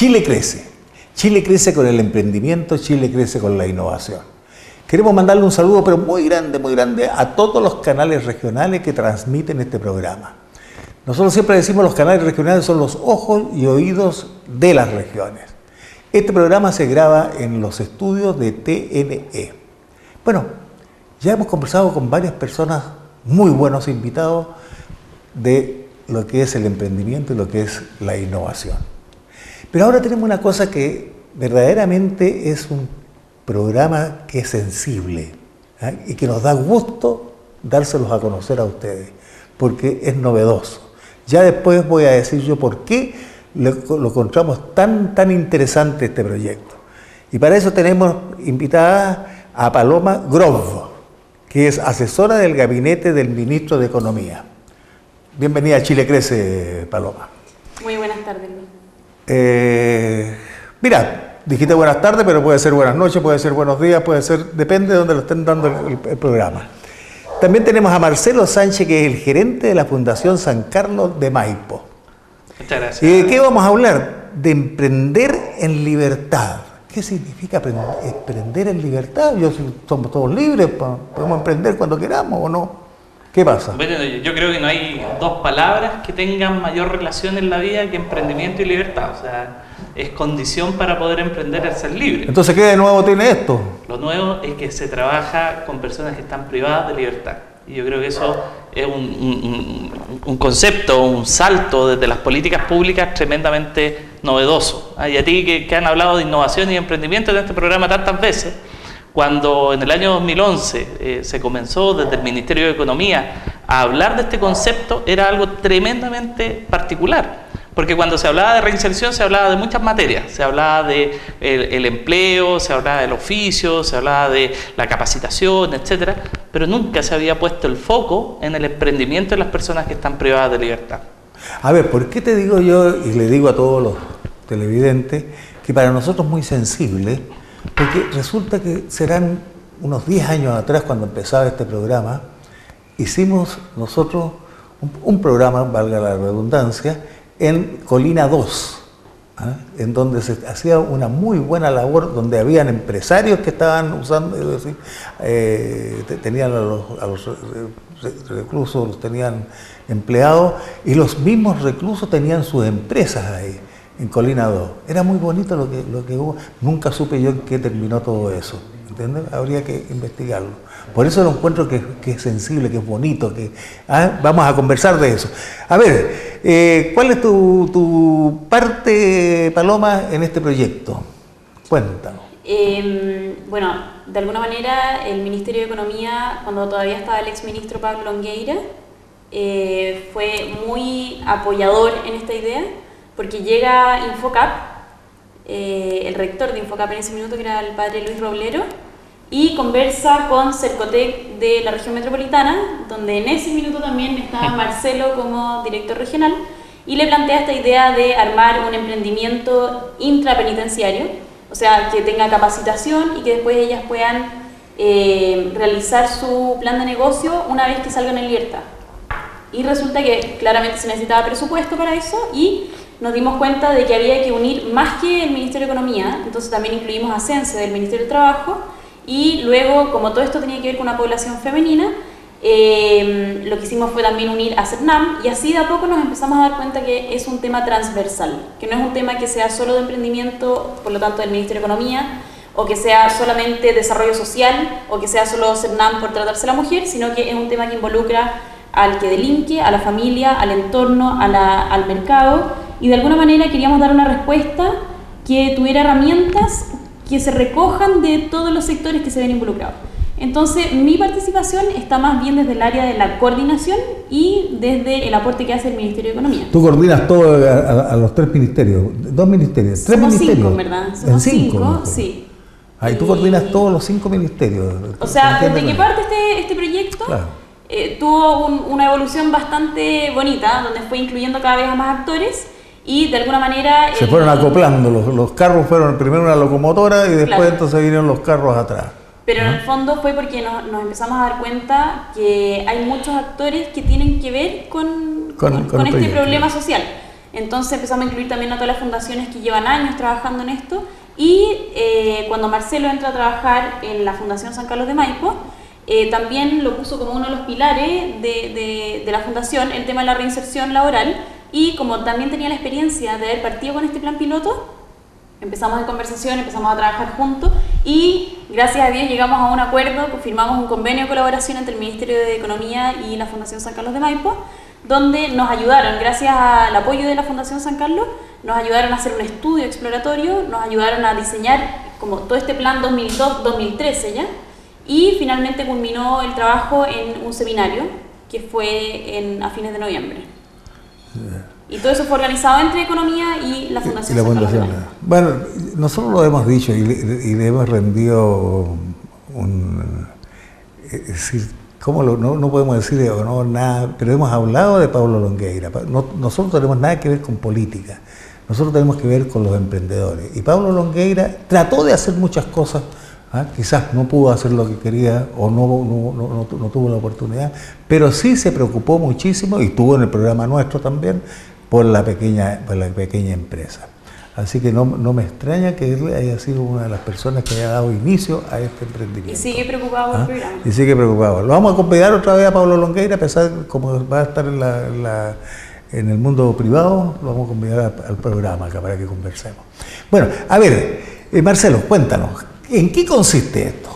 Chile crece. Chile crece con el emprendimiento, Chile crece con la innovación. Queremos mandarle un saludo, pero muy grande, a todos los canales regionales que transmiten este programa. Nosotros siempre decimos los canales regionales son los ojos y oídos de las regiones. Este programa se graba en los estudios de TNE. Bueno, ya hemos conversado con varias personas, muy buenos invitados, de lo que es el emprendimiento y lo que es la innovación. Pero ahora tenemos una cosa que verdaderamente es un programa que es sensible, ¿eh? Y que nos da gusto dárselos a conocer a ustedes, porque es novedoso. Ya después voy a decir yo por qué lo encontramos tan interesante este proyecto. Y para eso tenemos invitada a Paloma Grove, que es asesora del gabinete del ministro de Economía. Bienvenida a Chile Crece, Paloma. Muy buenas tardes, Luis. Mira, dijiste buenas tardes, pero puede ser buenas noches, puede ser buenos días, puede ser, depende de donde lo estén dando el programa. También tenemos a Marcelo Sánchez, que es el gerente de la Fundación San Carlos de Maipo. Muchas gracias. ¿Y de qué vamos a hablar? De emprender en libertad. ¿Qué significa emprender en libertad? Somos todos libres, podemos emprender cuando queramos o no. ¿Qué pasa? Bueno, yo creo que no hay dos palabras que tengan mayor relación en la vida que emprendimiento y libertad. O sea, es condición para poder emprender el ser libre. Entonces, ¿qué de nuevo tiene esto? Lo nuevo es que se trabaja con personas que están privadas de libertad. Y yo creo que eso es un concepto, un salto desde las políticas públicas tremendamente novedoso. Y a ti que han hablado de innovación y emprendimiento en este programa tantas veces, cuando en el año 2011 se comenzó desde el Ministerio de Economía a hablar de este concepto, era algo tremendamente particular. Porque cuando se hablaba de reinserción se hablaba de muchas materias, se hablaba de el empleo, se hablaba del oficio, se hablaba de la capacitación, etcétera, pero nunca se había puesto el foco en el emprendimiento de las personas que están privadas de libertad. A ver, ¿por qué te digo yo, y le digo a todos los televidentes, que para nosotros es muy sensible? Porque resulta que serán unos 10 años atrás, cuando empezaba este programa, hicimos nosotros un programa, valga la redundancia, en Colina 2, ¿eh? En donde se hacía una muy buena labor, donde habían empresarios que estaban usando, es decir, tenían a los reclusos, los tenían empleados, y los mismos reclusos tenían sus empresas ahí, en Colina 2. Era muy bonito lo que hubo. Nunca supe yo en qué terminó todo eso, ¿entiendes? Habría que investigarlo. Por eso lo encuentro que es sensible, que es bonito, vamos a conversar de eso. A ver, ¿cuál es tu parte, Paloma, en este proyecto? Cuéntanos. Bueno, de alguna manera el Ministerio de Economía, cuando todavía estaba el exministro Pablo Longueira, fue muy apoyador en esta idea, porque llega Infocap, el rector de Infocap en ese minuto, que era el padre Luis Roblero, y conversa con Cercotec de la región metropolitana, donde en ese minuto también estaba Marcelo como director regional, y le plantea esta idea de armar un emprendimiento intrapenitenciario, o sea, que tenga capacitación y que después ellas puedan realizar su plan de negocio una vez que salgan en libertad. Y resulta que claramente se necesitaba presupuesto para eso, y nos dimos cuenta de que había que unir más que el Ministerio de Economía, entonces también incluimos a CENSE del Ministerio de Trabajo. Y luego, como todo esto tenía que ver con una población femenina, lo que hicimos fue también unir a CERNAM, y así de a poco nos empezamos a dar cuenta que es un tema transversal, que no es un tema que sea solo de emprendimiento, por lo tanto del Ministerio de Economía, o que sea solamente desarrollo social, o que sea solo CERNAM por tratarse a la mujer, sino que es un tema que involucra al que delinque, a la familia, al entorno, al mercado, y de alguna manera queríamos dar una respuesta que tuviera herramientas que se recojan de todos los sectores que se ven involucrados. Entonces, mi participación está más bien desde el área de la coordinación y desde el aporte que hace el Ministerio de Economía. Tú coordinas todo a los 3 ministerios, 2 ministerios, 3 Somos ministerios. 5, ¿verdad? Somos 5, sí. Ahí tú coordinas todos los 5 ministerios. O sea, desde que parte este proyecto, claro, tuvo una evolución bastante bonita, donde fue incluyendo cada vez a más actores. Y de alguna manera... Se fueron acoplando, los carros fueron primero una locomotora y después, claro, entonces vinieron los carros atrás. Pero en el fondo fue porque nos empezamos a dar cuenta que hay muchos actores que tienen que ver con este problema social. Entonces empezamos a incluir también a todas las fundaciones que llevan años trabajando en esto. Y cuando Marcelo entra a trabajar en la Fundación San Carlos de Maipo, también lo puso como uno de los pilares de la fundación, el tema de la reinserción laboral. Y como también tenía la experiencia de haber partido con este plan piloto, empezamos en conversación, empezamos a trabajar juntos y gracias a Dios llegamos a un acuerdo, firmamos un convenio de colaboración entre el Ministerio de Economía y la Fundación San Carlos de Maipo, donde nos ayudaron, gracias al apoyo de la Fundación San Carlos, nos ayudaron a hacer un estudio exploratorio, nos ayudaron a diseñar como todo este plan 2002-2013 ya, y finalmente culminó el trabajo en un seminario que fue a fines de noviembre. Y todo eso fue organizado entre Economía y la Fundación San Carlos de Maipo. Bueno, nosotros lo hemos dicho y le hemos rendido es decir, ¿cómo no podemos decir no, nada? Pero hemos hablado de Pablo Longueira. Nosotros no tenemos nada que ver con política. Nosotros tenemos que ver con los emprendedores. Y Pablo Longueira trató de hacer muchas cosas. Quizás no pudo hacer lo que quería o no tuvo la oportunidad, pero sí se preocupó muchísimo y estuvo en el programa nuestro también por la pequeña empresa. Así que no me extraña que él haya sido una de las personas que haya dado inicio a este emprendimiento. Y sigue preocupado por el programa. Y sigue preocupado. Lo vamos a convidar otra vez a Pablo Longueira, a pesar de como va a estar en el mundo privado, lo vamos a convidar al programa acá para que conversemos. Bueno, a ver, Marcelo, cuéntanos, ¿en qué consiste esto?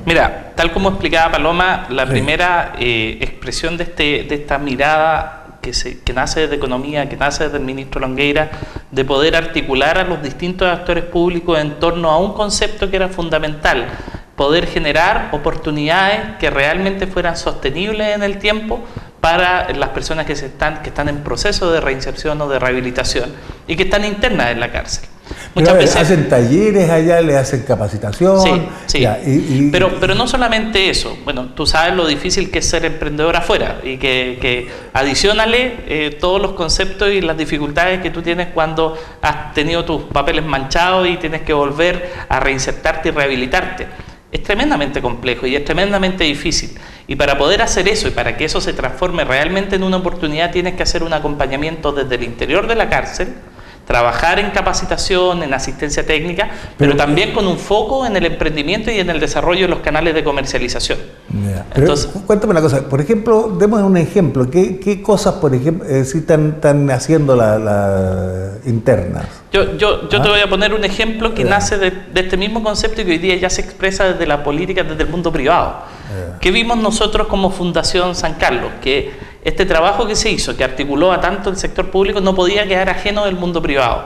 Mira, tal como explicaba Paloma, la primera expresión de esta mirada que nace desde Economía, que nace desde el ministro Longueira, de poder articular a los distintos actores públicos en torno a un concepto que era fundamental, poder generar oportunidades que realmente fueran sostenibles en el tiempo para las personas que están en proceso de reinserción o de rehabilitación y que están internas en la cárcel. Muchas veces hacen talleres allá, le hacen capacitación. Sí. Ya, pero no solamente eso. Bueno, tú sabes lo difícil que es ser emprendedor afuera y que adicionale todos los conceptos y las dificultades que tú tienes cuando has tenido tus papeles manchados y tienes que volver a reinsertarte y rehabilitarte. Es tremendamente complejo y es tremendamente difícil. Y para poder hacer eso y para que eso se transforme realmente en una oportunidad, tienes que hacer un acompañamiento desde el interior de la cárcel, trabajar en capacitación, en asistencia técnica, pero también con un foco en el emprendimiento y en el desarrollo de los canales de comercialización. Entonces, cuéntame una cosa, por ejemplo, demos un ejemplo, ¿qué cosas, por ejemplo, sí están haciendo las internas? Yo te voy a poner un ejemplo que nace de este mismo concepto y que hoy día ya se expresa desde la política, desde el mundo privado. ¿Qué vimos nosotros como Fundación San Carlos? Que este trabajo que se hizo, que articuló a tanto el sector público, no podía quedar ajeno del mundo privado.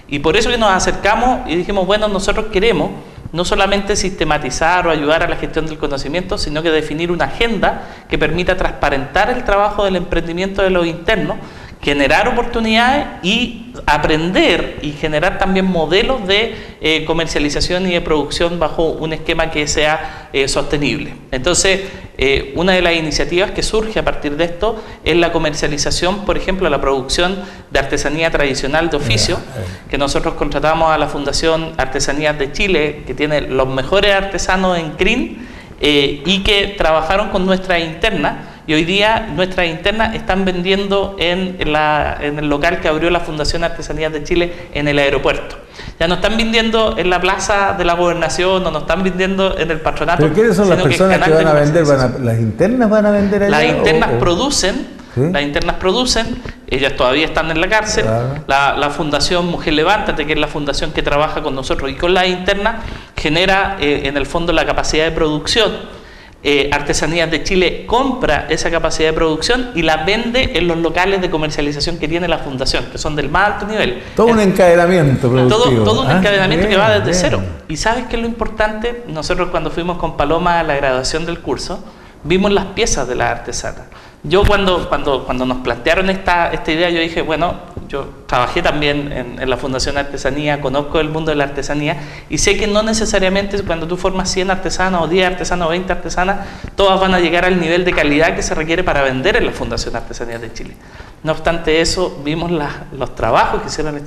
Y por eso que nos acercamos y dijimos, bueno, nosotros queremos no solamente sistematizar o ayudar a la gestión del conocimiento, sino que definir una agenda que permita transparentar el trabajo del emprendimiento de los internos, generar oportunidades y aprender y generar también modelos de comercialización y de producción bajo un esquema que sea sostenible. Entonces, una de las iniciativas que surge a partir de esto es la comercialización, por ejemplo, la producción de artesanía tradicional de oficio, que nosotros contratamos a la Fundación Artesanías de Chile, que tiene los mejores artesanos en CRIN, y que trabajaron con nuestras internas, y hoy día nuestras internas están vendiendo en el local que abrió la Fundación Artesanías de Chile en el aeropuerto. Ya no están vendiendo en la plaza de la Gobernación, o no están vendiendo en el patronato. ¿Pero quiénes son las personas que van a vender? ¿Las internas van a vender allá? Las internas producen. ¿Sí? Las internas producen, ellas todavía están en la cárcel. Claro. La Fundación Mujer Levántate, que es la fundación que trabaja con nosotros y con las internas, genera en el fondo la capacidad de producción. Artesanías de Chile compra esa capacidad de producción y la vende en los locales de comercialización que tiene la fundación, que son del más alto nivel. Todo un encadenamiento productivo. Todo un encadenamiento que va desde cero. ¿Y sabes qué es lo importante? Nosotros cuando fuimos con Paloma a la graduación del curso, vimos las piezas de las artesanas. Yo cuando nos plantearon esta idea, yo dije, bueno, yo trabajé también en la Fundación Artesanía, conozco el mundo de la artesanía y sé que no necesariamente cuando tú formas 100 artesanos o 10 artesanos o 20 artesanas, todas van a llegar al nivel de calidad que se requiere para vender en la Fundación Artesanías de Chile. No obstante eso, vimos los trabajos que hicieron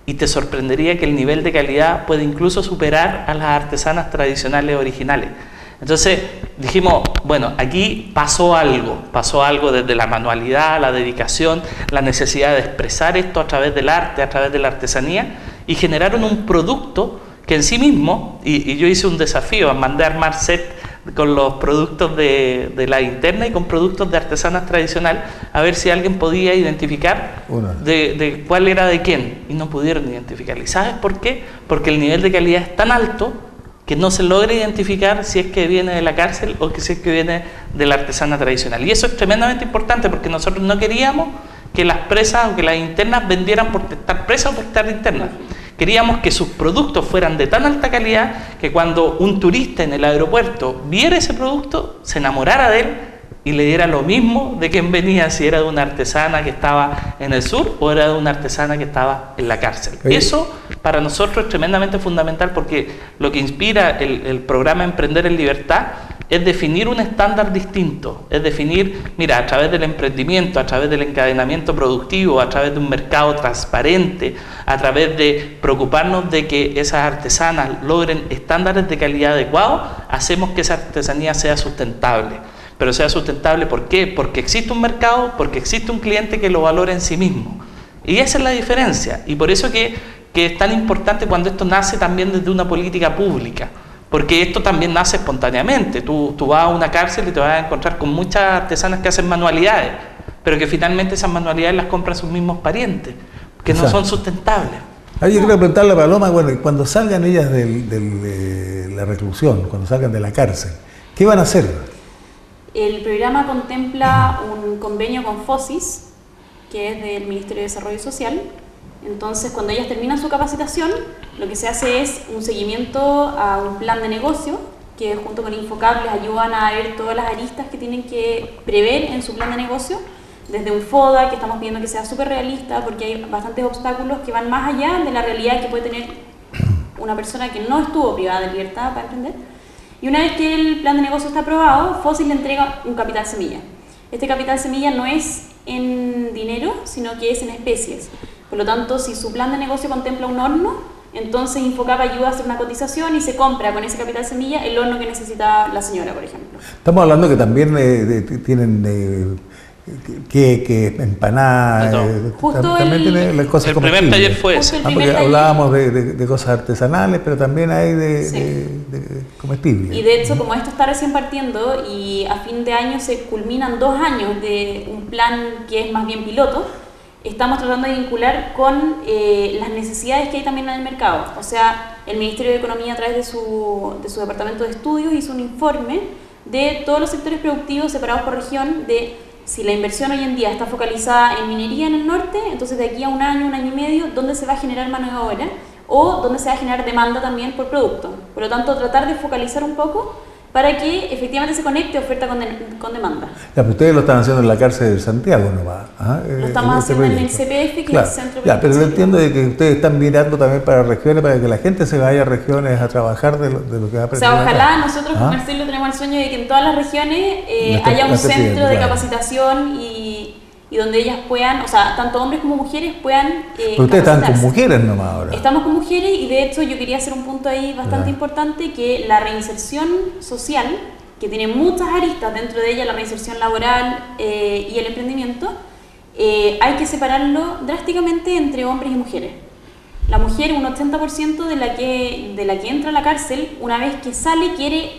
y te sorprendería que el nivel de calidad puede incluso superar a las artesanas tradicionales originales. Entonces dijimos, bueno, aquí pasó algo desde la manualidad, la dedicación, la necesidad de expresar esto a través del arte, a través de la artesanía, y generaron un producto que en sí mismo, y yo hice un desafío, mandé a armar set con los productos de la interna y con productos de artesanas tradicional, a ver si alguien podía identificar de cuál era de quién, y no pudieron identificar. ¿Y sabes por qué? Porque el nivel de calidad es tan alto que no se logra identificar si es que viene de la cárcel o que si es que viene de la artesana tradicional. Y eso es tremendamente importante porque nosotros no queríamos que las presas o que las internas vendieran por estar presas o por estar internas. Queríamos que sus productos fueran de tan alta calidad que cuando un turista en el aeropuerto viera ese producto, se enamorara de él y le diera lo mismo de quién venía, si era de una artesana que estaba en el sur o era de una artesana que estaba en la cárcel. Eso para nosotros es tremendamente fundamental porque lo que inspira el programa Emprender en Libertad es definir un estándar distinto, es definir, mira, a través del emprendimiento, a través del encadenamiento productivo, a través de un mercado transparente, a través de preocuparnos de que esas artesanas logren estándares de calidad adecuados, hacemos que esa artesanía sea sustentable. Pero sea sustentable, ¿por qué? Porque existe un mercado, porque existe un cliente que lo valora en sí mismo. Y esa es la diferencia. Y por eso que es tan importante cuando esto nace también desde una política pública. Porque esto también nace espontáneamente. Tú vas a una cárcel y te vas a encontrar con muchas artesanas que hacen manualidades, pero que finalmente esas manualidades las compran sus mismos parientes, que no son sustentables. Yo quiero preguntarle a Paloma, bueno, cuando salgan ellas de la reclusión, cuando salgan de la cárcel, ¿qué van a hacer? El programa contempla un convenio con FOSIS, que es del Ministerio de Desarrollo Social. Entonces, cuando ellas terminan su capacitación, lo que se hace es un seguimiento a un plan de negocio, que junto con Infocap les ayudan a ver todas las aristas que tienen que prever en su plan de negocio, desde un FODA, que estamos pidiendo que sea súper realista, porque hay bastantes obstáculos que van más allá de la realidad que puede tener una persona que no estuvo privada de libertad para emprender. Y una vez que el plan de negocio está aprobado, FOSIS le entrega un capital semilla. Este capital semilla no es en dinero, sino que es en especies. Por lo tanto, si su plan de negocio contempla un horno, entonces Infocap ayuda a hacer una cotización y se compra con ese capital semilla el horno que necesita la señora, por ejemplo. Estamos hablando que también tienen que empanadas, también tiene las cosas comestibles. El primer taller fue ese. Porque hablábamos de cosas artesanales, pero también hay de comestibles. Y de hecho, como esto está recién partiendo y a fin de año se culminan 2 años de un plan que es más bien piloto, estamos tratando de vincular con las necesidades que hay también en el mercado. O sea, el Ministerio de Economía, a través de su departamento de estudios, hizo un informe de todos los sectores productivos separados por región, de si la inversión hoy en día está focalizada en minería en el norte, entonces de aquí a un año y medio, ¿dónde se va a generar mano de obra? O dónde se va a generar demanda también por producto. Por lo tanto, tratar de focalizar un poco para que efectivamente se conecte oferta con demanda. Ya, pero ustedes lo están haciendo en la cárcel de Santiago nomás. Lo estamos haciendo en el CPF, que es el Centro de... pero yo entiendo de que ustedes están mirando también para regiones, para que la gente se vaya a regiones a trabajar de lo que va a aprender. O sea, ojalá nosotros con Marcelo tenemos el sueño de que en todas las regiones haya un centro de capacitación y donde ellas puedan, o sea, tanto hombres como mujeres puedan pero ustedes están con mujeres nomás ahora. Estamos con mujeres y de hecho yo quería hacer un punto ahí bastante importante, que la reinserción social, que tiene muchas aristas, dentro de ella la reinserción laboral y el emprendimiento, hay que separarlo drásticamente entre hombres y mujeres. La mujer, un 80% de la que entra a la cárcel, una vez que sale, quiere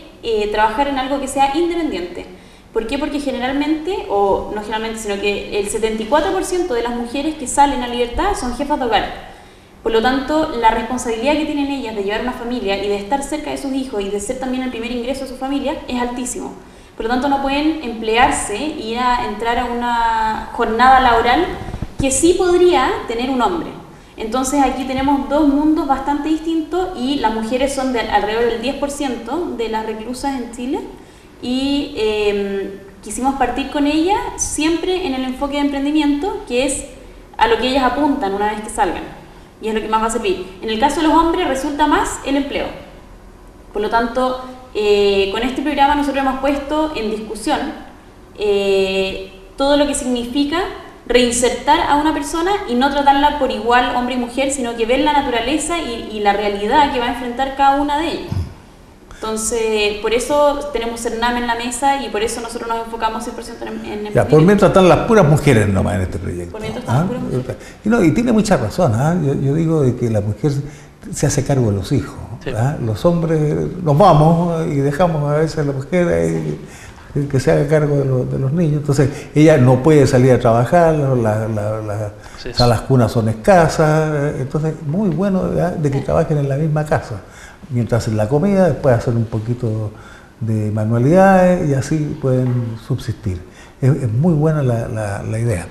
trabajar en algo que sea independiente. ¿Por qué? Porque generalmente, o no generalmente, sino que el 74% de las mujeres que salen a libertad son jefas de hogar. Por lo tanto, la responsabilidad que tienen ellas de llevar una familia y de estar cerca de sus hijos y de ser también el primer ingreso de su familia es altísimo. Por lo tanto, no pueden emplearse y ir a entrar a una jornada laboral que sí podría tener un hombre. Entonces aquí tenemos dos mundos bastante distintos y las mujeres son de alrededor del 10% de las reclusas en Chile. Y quisimos partir con ella siempre en el enfoque de emprendimiento, que es a lo que ellas apuntan una vez que salgan, y es lo que más va a servir. En el caso de los hombres resulta más el empleo. Por lo tanto, con este programa nosotros hemos puesto en discusión todo lo que significa reinsertar a una persona y no tratarla por igual hombre y mujer, sino que ver la naturaleza y la realidad que va a enfrentar cada una de ellas. Entonces, por eso tenemos Cernam en la mesa y por eso nosotros nos enfocamos 100% en ya, por mientras están las puras mujeres nomás en este proyecto. Por mientras están las puras mujeres. Y tiene mucha razón. Yo digo de que la mujer se hace cargo de los hijos. Sí. Los hombres nos vamos y dejamos a veces a la mujer ahí, que se haga cargo de los niños. Entonces, ella no puede salir a trabajar, las cunas son escasas. Entonces, muy bueno de que trabajen en la misma casa. Mientras hacen la comida, después hacer un poquito de manualidades y así pueden subsistir. Es muy buena la idea.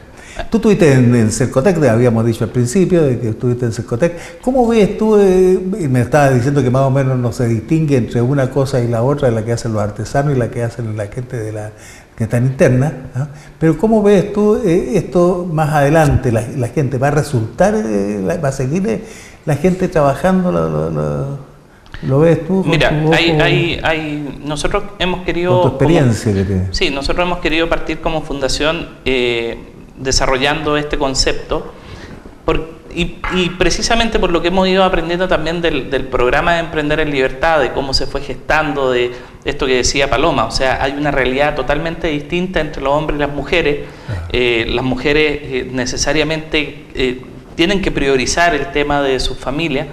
Tú estuviste en Cercotec, habíamos dicho al principio de que estuviste en Cercotec. ¿Cómo ves tú? Me estabas diciendo que más o menos no se distingue entre una cosa y la otra, la que hacen los artesanos y la que hacen la gente que está interna. Pero ¿cómo ves tú esto más adelante? ¿La gente va a resultar, va a seguir la gente trabajando? ¿Lo ves tú? Mira, nosotros hemos querido... Con tu experiencia que tienes. Sí, nosotros hemos querido partir como fundación desarrollando este concepto y precisamente por lo que hemos ido aprendiendo también del programa de Emprender en Libertad, de cómo se fue gestando, de esto que decía Paloma. O sea, hay una realidad totalmente distinta entre los hombres y las mujeres. Las mujeres necesariamente tienen que priorizar el tema de sus familias.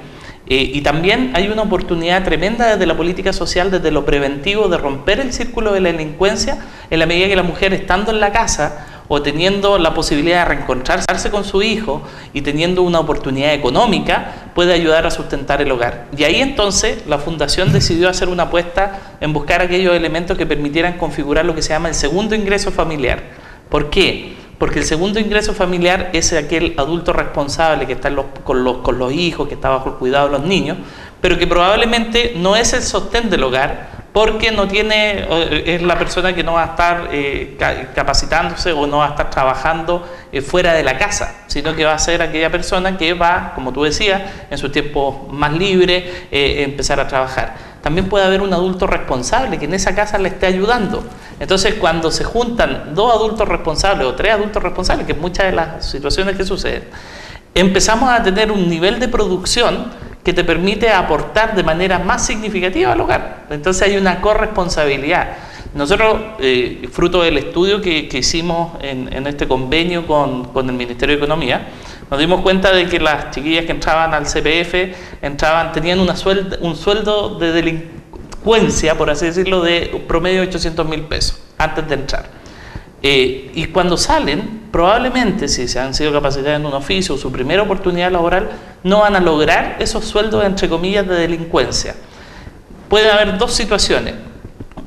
Y también hay una oportunidad tremenda desde la política social, desde lo preventivo, de romper el círculo de la delincuencia en la medida que la mujer, estando en la casa o teniendo la posibilidad de reencontrarse con su hijo y teniendo una oportunidad económica, puede ayudar a sustentar el hogar. Y ahí entonces la Fundación decidió hacer una apuesta en buscar aquellos elementos que permitieran configurar lo que se llama el segundo ingreso familiar. ¿Por qué? Porque el segundo ingreso familiar es aquel adulto responsable que está con los hijos, que está bajo el cuidado de los niños, pero que probablemente no es el sostén del hogar, porque no tiene, es la persona que no va a estar capacitándose o no va a estar trabajando fuera de la casa, sino que va a ser aquella persona que va, como tú decías, en su tiempo más libre, empezar a trabajar. También puede haber un adulto responsable que en esa casa le esté ayudando. Entonces, cuando se juntan dos adultos responsables o tres adultos responsables, que es muchas de las situaciones que suceden, empezamos a tener un nivel de producción que te permite aportar de manera más significativa al hogar. Entonces hay una corresponsabilidad. Nosotros, fruto del estudio que hicimos en este convenio con el Ministerio de Economía, nos dimos cuenta de que las chiquillas que entraban al CPF tenían un sueldo de delincuencia, por así decirlo, de promedio de 800.000 pesos antes de entrar. Y cuando salen, probablemente si se han sido capacitadas en un oficio o su primera oportunidad laboral, no van a lograr esos sueldos, entre comillas, de delincuencia. Puede haber dos situaciones.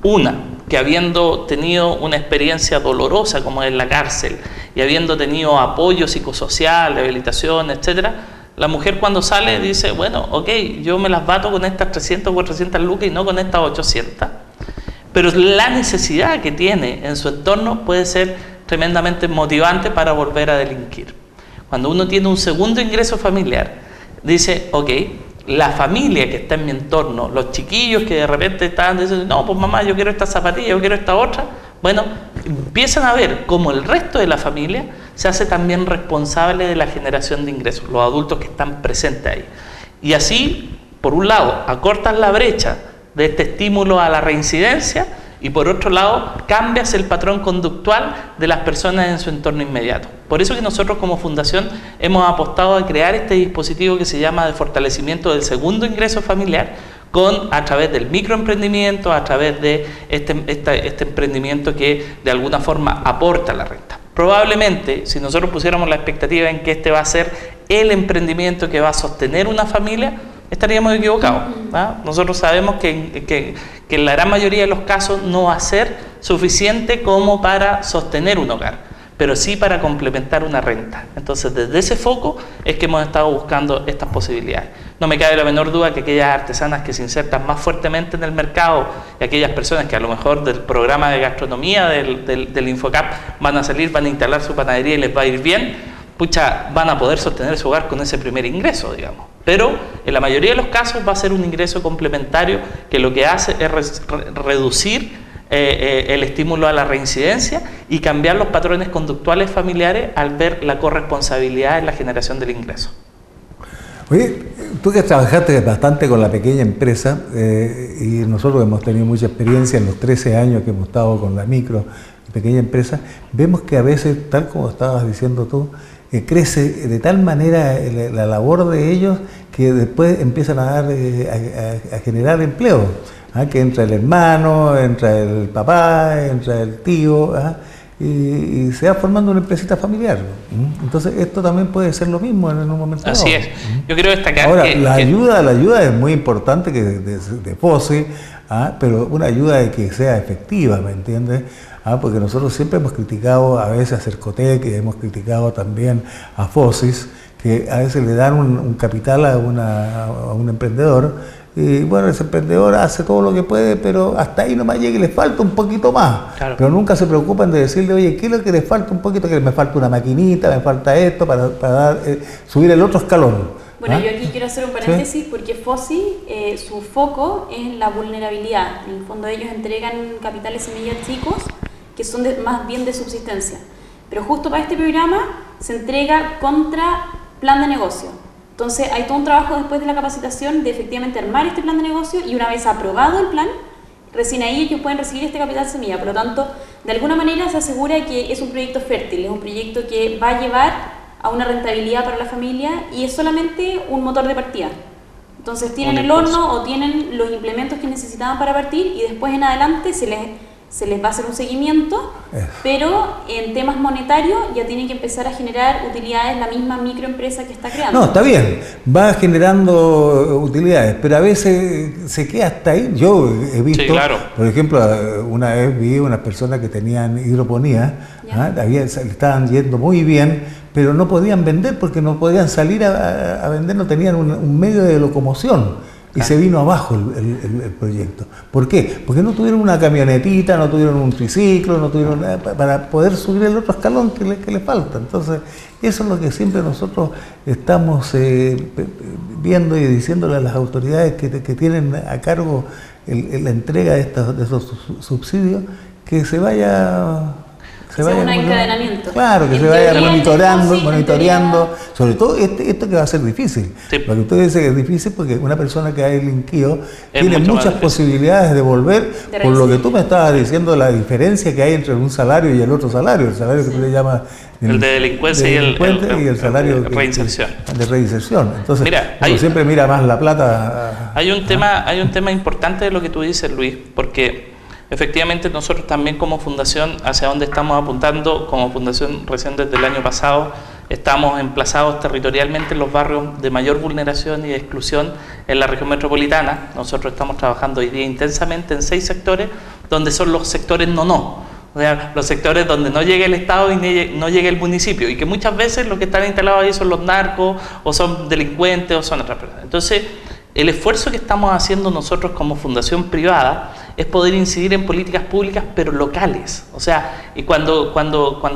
Una, que habiendo tenido una experiencia dolorosa como es la cárcel y habiendo tenido apoyo psicosocial, rehabilitación, etcétera, la mujer cuando sale dice, bueno, ok, yo me las bato con estas 300 o 400 lucas y no con estas 800. Pero la necesidad que tiene en su entorno puede ser tremendamente motivante para volver a delinquir. Cuando uno tiene un segundo ingreso familiar, dice, ok, la familia que está en mi entorno, los chiquillos que de repente están diciendo, no, pues mamá, yo quiero esta zapatilla, yo quiero esta otra, bueno, empiezan a ver cómo el resto de la familia se hace también responsable de la generación de ingresos, los adultos que están presentes ahí. Y así, por un lado, acortan la brecha de este estímulo a la reincidencia y por otro lado cambias el patrón conductual de las personas en su entorno inmediato. Por eso que nosotros como fundación hemos apostado a crear este dispositivo que se llama de fortalecimiento del segundo ingreso familiar a través del microemprendimiento, a través de este emprendimiento que de alguna forma aporta la renta. Probablemente, si nosotros pusiéramos la expectativa en que este va a ser el emprendimiento que va a sostener una familia, estaríamos equivocados. Nosotros sabemos que en la gran mayoría de los casos no va a ser suficiente como para sostener un hogar, pero sí para complementar una renta. Entonces, desde ese foco es que hemos estado buscando estas posibilidades. No me cabe la menor duda que aquellas artesanas que se insertan más fuertemente en el mercado y aquellas personas que a lo mejor del programa de gastronomía del Infocap van a salir, van a instalar su panadería y les va a ir bien, van a poder sostener su hogar con ese primer ingreso, digamos. Pero en la mayoría de los casos va a ser un ingreso complementario que lo que hace es reducir el estímulo a la reincidencia y cambiar los patrones conductuales familiares al ver la corresponsabilidad en la generación del ingreso. Oye, tú que trabajaste bastante con la pequeña empresa y nosotros hemos tenido mucha experiencia en los 13 años que hemos estado con la micro y pequeña empresa, vemos que a veces, tal como estabas diciendo tú, crece de tal manera la labor de ellos que después empiezan a generar empleo. Que entra el hermano, entra el papá, entra el tío, y se va formando una empresita familiar. Entonces esto también puede ser lo mismo en un momento dado. Así es. Yo quiero destacar ahora, que la ayuda es muy importante que de FOSI, pero una ayuda que sea efectiva, ¿me entiendes? Porque nosotros siempre hemos criticado a veces a Cercotec, hemos criticado también a FOSIS, que a veces le dan un capital a un emprendedor, y bueno, ese emprendedor hace todo lo que puede, pero hasta ahí nomás llega y le falta un poquito más. Claro. Pero nunca se preocupan de decirle, oye, ¿qué es lo que le falta un poquito? Que me falta una maquinita, me falta esto para subir el otro escalón. Bueno, yo aquí quiero hacer un paréntesis porque FOSI, su foco es la vulnerabilidad. En el fondo ellos entregan capitales semillas chicos que son más bien de subsistencia. Pero justo para este programa se entrega contra plan de negocio. Entonces hay todo un trabajo después de la capacitación de efectivamente armar este plan de negocio y una vez aprobado el plan, recién ahí ellos pueden recibir este capital semilla. Por lo tanto, de alguna manera se asegura que es un proyecto fértil, es un proyecto que va a llevar a una rentabilidad para la familia y es solamente un motor de partida. Entonces tienen el horno o tienen los implementos que necesitaban para partir y después en adelante se les va a hacer un seguimiento, pero en temas monetarios ya tienen que empezar a generar utilidades la misma microempresa que está creando. No, está bien, va generando utilidades, pero a veces se queda hasta ahí. Yo he visto, sí, claro. Por ejemplo, una vez vi unas personas que tenían hidroponía, le estaban yendo muy bien, pero no podían vender porque no podían salir a vender, no tenían un medio de locomoción. Y se vino abajo el proyecto. ¿Por qué? Porque no tuvieron una camionetita, no tuvieron un triciclo, no tuvieron nada para poder subir el otro escalón que le falta. Entonces, eso es lo que siempre nosotros estamos viendo y diciéndole a las autoridades que tienen a cargo la entrega de esos subsidios, que se vaya... un encadenamiento. Claro, que se vaya monitoreando, sobre todo esto que va a ser difícil. Sí. Lo que usted dice que es difícil porque una persona que ha delinquido tiene muchas posibilidades de volver, por lo que tú me estabas diciendo, la diferencia que hay entre un salario y el otro salario, el salario que tú le llamas el de delincuencia y el salario de reinserción. De reinserción. Entonces, mira, uno siempre mira más la plata. Hay un tema importante de lo que tú dices, Luis, porque efectivamente nosotros también como fundación, hacia donde estamos apuntando, como fundación recién desde el año pasado, estamos emplazados territorialmente en los barrios de mayor vulneración y de exclusión en la región metropolitana. Nosotros estamos trabajando hoy día intensamente en 6 sectores, donde son los sectores no. O sea, los sectores donde no llega el Estado y no llega el municipio, y que muchas veces los que están instalados ahí son los narcos, o son delincuentes, o son otras personas. Entonces, el esfuerzo que estamos haciendo nosotros como fundación privada es poder incidir en políticas públicas, pero locales. O sea, y cuando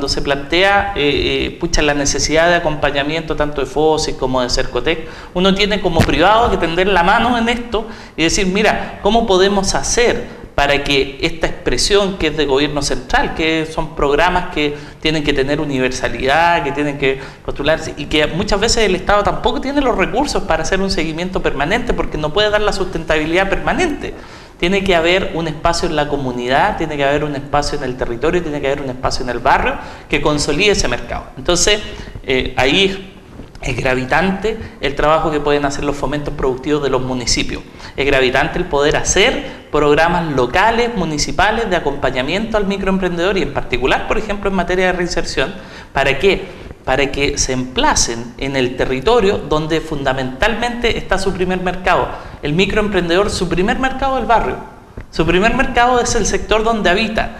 se plantea la necesidad de acompañamiento tanto de FOSI como de Cercotec, uno tiene como privado que tender la mano en esto y decir, mira, ¿cómo podemos hacer para que esta expresión que es de gobierno central, que son programas que tienen que tener universalidad, que tienen que postularse, y que muchas veces el Estado tampoco tiene los recursos para hacer un seguimiento permanente porque no puede dar la sustentabilidad permanente? Tiene que haber un espacio en la comunidad, tiene que haber un espacio en el territorio, tiene que haber un espacio en el barrio que consolide ese mercado. Entonces, ahí es gravitante el trabajo que pueden hacer los fomentos productivos de los municipios. Es gravitante el poder hacer programas locales, municipales, de acompañamiento al microemprendedor y en particular, por ejemplo, en materia de reinserción. ¿Para qué? Para que se emplacen en el territorio donde fundamentalmente está su primer mercado. El microemprendedor, su primer mercado es el barrio. Su primer mercado es el sector donde habita.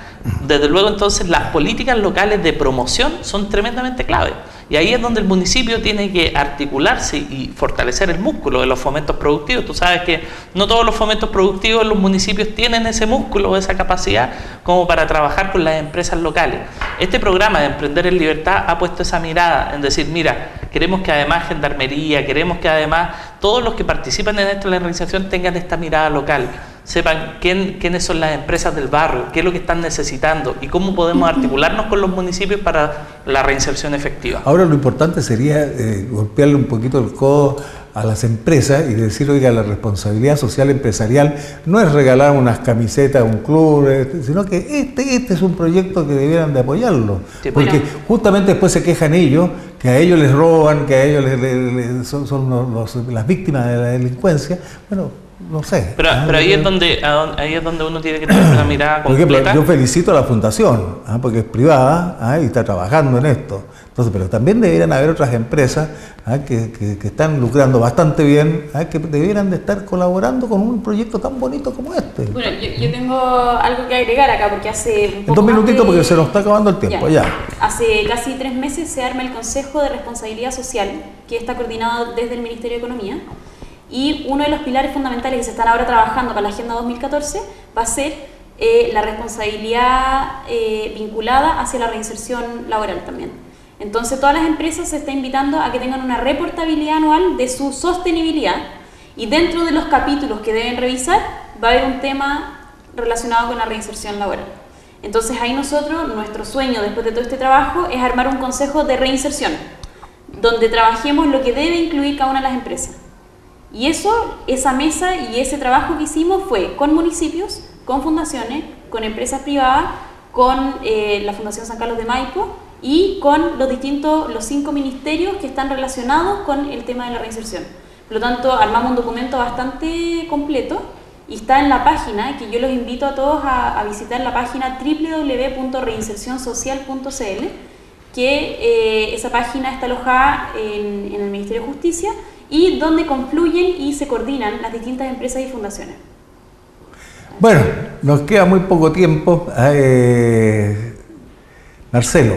Desde luego, entonces, las políticas locales de promoción son tremendamente clave. Y ahí es donde el municipio tiene que articularse y fortalecer el músculo de los fomentos productivos. Tú sabes que no todos los fomentos productivos en los municipios tienen ese músculo, esa capacidad como para trabajar con las empresas locales. Este programa de Emprender en Libertad ha puesto esa mirada en decir, mira, queremos que además Gendarmería, queremos que además todos los que participan en esto de la reinserción tengan esta mirada local. Sepan quiénes son las empresas del barrio, qué es lo que están necesitando y cómo podemos articularnos con los municipios para la reinserción efectiva. Ahora lo importante sería golpearle un poquito el codo a las empresas y decir, oiga, la responsabilidad social empresarial no es regalar unas camisetas a un club, sino que este es un proyecto que debieran de apoyarlo. Sí, porque bueno, justamente después se quejan ellos, que a ellos les roban, que a ellos son las víctimas de la delincuencia. Bueno, no sé. Pero ahí es donde uno tiene que tener una mirada por ejemplo, completa. yo felicito a la fundación, porque es privada y está trabajando en esto. Entonces, pero también deberían haber otras empresas que están lucrando bastante bien, que debieran de estar colaborando con un proyecto tan bonito como este. bueno, yo tengo algo que agregar acá, porque hace un En poco 2 más minutitos de- porque se nos está acabando el tiempo, ya. Hace casi 3 meses se arma el Consejo de Responsabilidad Social, que está coordinado desde el Ministerio de Economía, y uno de los pilares fundamentales que se están ahora trabajando para la Agenda 2014 va a ser la responsabilidad vinculada hacia la reinserción laboral también. Entonces, todas las empresas se está invitando a que tengan una reportabilidad anual de su sostenibilidad, y dentro de los capítulos que deben revisar va a haber un tema relacionado con la reinserción laboral. Entonces, ahí nuestro sueño después de todo este trabajo es armar un consejo de reinserción, donde trabajemos lo que debe incluir cada una de las empresas. Y esa mesa y ese trabajo que hicimos fue con municipios, con fundaciones, con empresas privadas, con la Fundación San Carlos de Maipo y con los 5 ministerios que están relacionados con el tema de la reinserción. Por lo tanto, armamos un documento bastante completo y está en la página, que yo los invito a todos a visitar la página www.reinsercionsocial.cl, que esa página está alojada en el Ministerio de Justicia y donde confluyen y se coordinan las distintas empresas y fundaciones. Bueno, nos queda muy poco tiempo. Marcelo,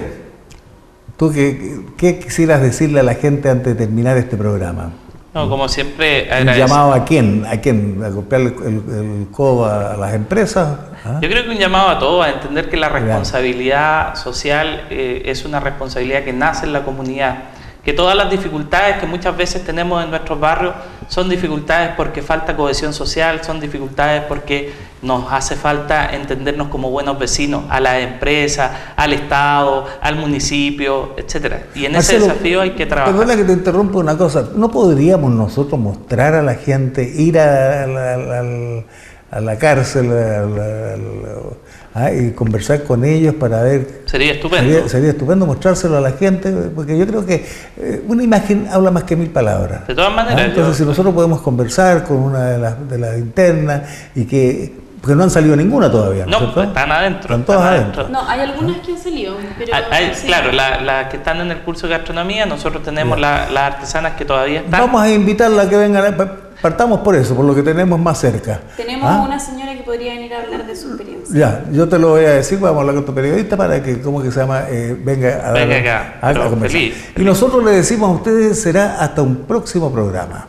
¿tú qué quisieras decirle a la gente antes de terminar este programa? No, como siempre, ¿Un agradecer. llamado a quién? ¿A quién? ¿A golpearle el codo a las empresas? Yo creo que un llamado a todos a entender que la responsabilidad social es una responsabilidad que nace en la comunidad, que todas las dificultades que muchas veces tenemos en nuestros barrios son dificultades porque falta cohesión social, son dificultades porque nos hace falta entendernos como buenos vecinos a las empresas, al Estado, al municipio, etcétera. Y en Marcelo, ese desafío hay que trabajar. Perdona que te interrumpa una cosa. ¿No podríamos nosotros mostrar a la gente, ir a la cárcel y conversar con ellos para ver? Sería estupendo. Sería estupendo mostrárselo a la gente, porque yo creo que una imagen habla más que 1000 palabras. De todas maneras, Entonces, si nosotros podemos conversar con una de las internas porque no han salido ninguna todavía, No, ¿cierto? están adentro. Están todas adentro. No, hay algunas que han salido, pero... sí. Claro, las que están en el curso de gastronomía, nosotros tenemos las artesanas que todavía están. Vamos a invitarla a que vengan. Partamos por eso, por lo que tenemos más cerca. Tenemos una señora que podría venir a hablar de su experiencia. Ya, yo te lo voy a decir, vamos a hablar con tu periodista para que, ¿cómo que se llama? Venga Venga acá, pero conversar. feliz. Y nosotros le decimos a ustedes, será hasta un próximo programa.